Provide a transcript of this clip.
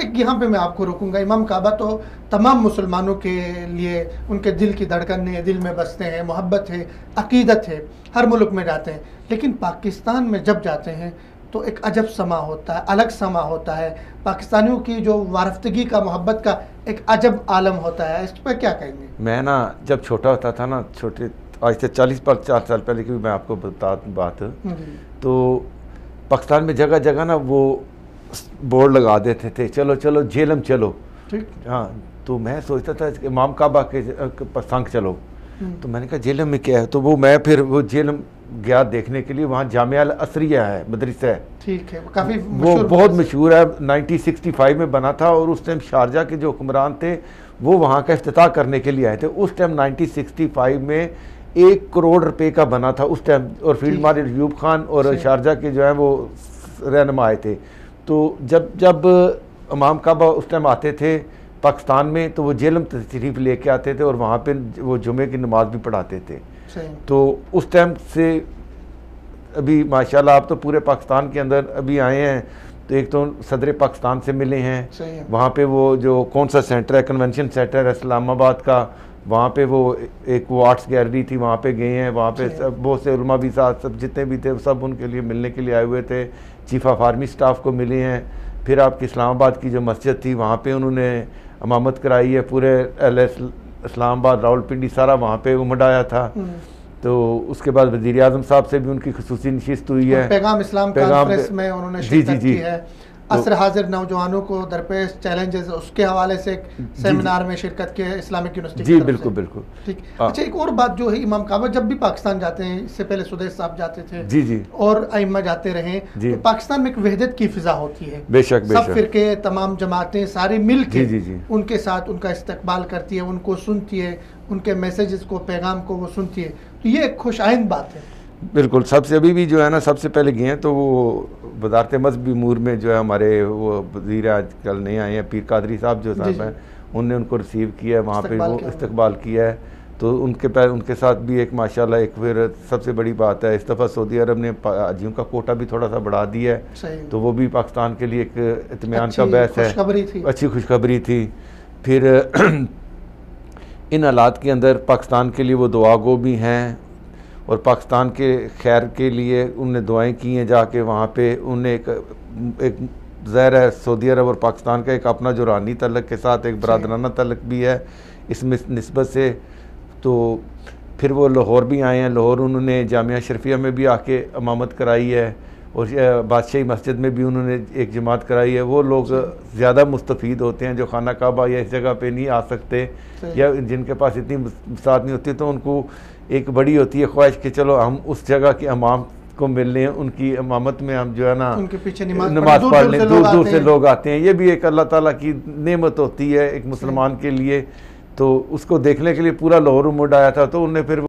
ایک یہاں پہ میں آپ کو روکوں گا. امام کعبہ تو تمام مسلمانوں کے لیے ان کے دل کی دھڑکن ہے, دل میں بستے ہیں, محبت ہے, عقیدت ہے, ہر ملک میں جاتے ہیں. لیکن پاکستان میں جب جاتے ہیں تو ایک عجب سما ہوتا ہے, الگ سما ہوتا ہے. پاکستانیوں کی جو وارفتگی کا, محبت کا ایک عجب عالم ہوتا ہے. اس پہ کیا کہیں گے؟ میں نا جب چھوٹا ہوتا تھا نا, چھوٹے آج سے 4 سال پہلے کی بھی میں آپ کو بتا بات, تو پاکستان میں جگہ جگہ نا وہ بورڈ لگا دیتے تھے, چلو چلو جہلم چلو. ہاں, تو میں سوچتا تھا کہ امام کعبہ کے سنگ چلو. تو میں نے کہا جہلم میں کیا ہے, تو وہ میں پھر وہ جہلم گیا دیکھنے کے لیے. وہاں جامعہ الاسریہ ہے, مدرسہ ہے, ٹھیک ہے, کافی وہ بہت مشہور ہے, 1965 میں بنا تھا. اور اس ٹائم شارجہ کے جو حکمران تھے وہ وہاں کا افتتاح کرنے کے لیے آئے تھے. اس ٹائم 1965 میں 1 کروڑ روپے کا بنا تھا اس ٹائم. اور فیلڈ مارشل ایوب خان اور شارجہ کے جو ہیں وہ رہنما آئے تھے. تو جب امام کعبہ اس ٹائم آتے تھے پاکستان میں, تو وہ جہلم تشریف لے کے آتے تھے اور وہاں پہ وہ جمعے کی نماز بھی پڑھاتے تھے. تو اس ٹائم سے ابھی ماشاءاللہ آپ تو پورے پاکستان کے اندر ابھی آئے ہیں, تو ایک تو صدر پاکستان سے ملے ہیں. وہاں پہ وہ جو کون سا سینٹر ہے, کنونشن سینٹر ہے اسلام آباد کا, وہاں پہ وہ ایک وہ آرٹس گیلری تھی, وہاں پہ گئے ہیں. وہاں پہ بہت سے علماء بھی ساتھ, سب جتنے بھی تھے سب ان کے لیے ملنے کے لیے آئے ہوئے تھے. چیف آف آرمی سٹاف کو ملے ہیں. پھر آپ کی اسلام آباد کی جو مسجد تھی وہاں پہ انہوں نے امامت کرائی ہے. پورے اسلام آباد, راول پنڈی سارا وہاں پہ امڈایا تھا. تو اس کے بعد وزیر اعظم صاحب سے بھی ان کی خصوصی نشست ہوئی ہے. پیغام اسلام کانفرنس میں انہوں نے شرکت کی ہے. عصر حاضر نوجوانوں کو درپیش چیلنجز, اس کے حوالے سے ایک سیمینار میں شرکت کی ہے اسلامک یونیورسٹی. جی بالکل بالکل. ٹھیک. اچھا, ایک اور بات جو ہے, امام کعبہ جب بھی پاکستان جاتے ہیں, اس سے پہلے سدیش صاحب جاتے تھے, جی جی, اور ائمہ جاتے رہے, تو پاکستان میں ایک وحدت کی فضا ہوتی ہے. بے شک بے شک. سب فرقے, تمام جماعتیں سارے مل کے ان کے ساتھ ان کا استقبال کرتی ہے, ان کو سنتی ہے, ان کے میسیجز کو, پیغام کو وہ سنتی ہے. تو یہ ایک خوش آئند بات ہے. بالکل. سب سے ابھی بھی جو ہے نا, سب سے پہلے گئے ہیں تو وہ وزارت مذہبی امور میں جو ہے ہمارے وہ وزیر آج کل نہیں آئے ہیں, پیر قادری صاحب جو صاحب ہیں, انہوں نے ان کو ریسیو کیا ہے, وہاں پہ وہ استقبال کیا ہے. تو ان کے ساتھ بھی ایک ماشاءاللہ ایک پھر سب سے بڑی بات ہے, اس دفعہ سعودی عرب نے حاجیوں کا کوٹہ بھی تھوڑا سا بڑھا دیا ہے. تو وہ بھی پاکستان کے لیے ایک اطمینان کا باعث ہے, اچھی خوشخبری تھی. پھر ان حالات کے اندر پاکستان کے لیے وہ دعا گو بھی ہیں, اور پاکستان کے خیر کے لیے انہوں نے دعائیں کی ہیں جا کے وہاں پہ. انہوں نے ایک ظاہر ہے سعودی عرب اور پاکستان کا ایک اپنا جو روحانی تعلق کے ساتھ ایک برادرانہ تعلق بھی ہے اس میں نسبت سے. تو پھر وہ لاہور بھی آئے ہیں, لاہور انہوں نے جامعہ شرفیہ میں بھی آ کے امامت کرائی ہے, اور بادشاہی مسجد میں بھی انہوں نے ایک جماعت کرائی ہے. وہ لوگ زیادہ مستفید ہوتے ہیں جو خانہ کعبہ یا اس جگہ پہ نہیں آ سکتے, یا جن کے پاس اتنی وسعت نہیں ہوتی, تو ان کو ایک بڑی ہوتی ہے خواہش کہ چلو ہم اس جگہ کے امام کو مل لیں, ان کی امامت میں ہم جو ہے نا ان کے پیچھے نماز پڑھ لیں. دور دور سے لوگ آتے ہیں, یہ بھی ایک اللہ تعالیٰ کی نعمت ہوتی ہے ایک مسلمان کے لیے. تو اس کو دیکھنے کے لیے پورا لاہور امڈ آیا تھا. تو انہوں نے پھر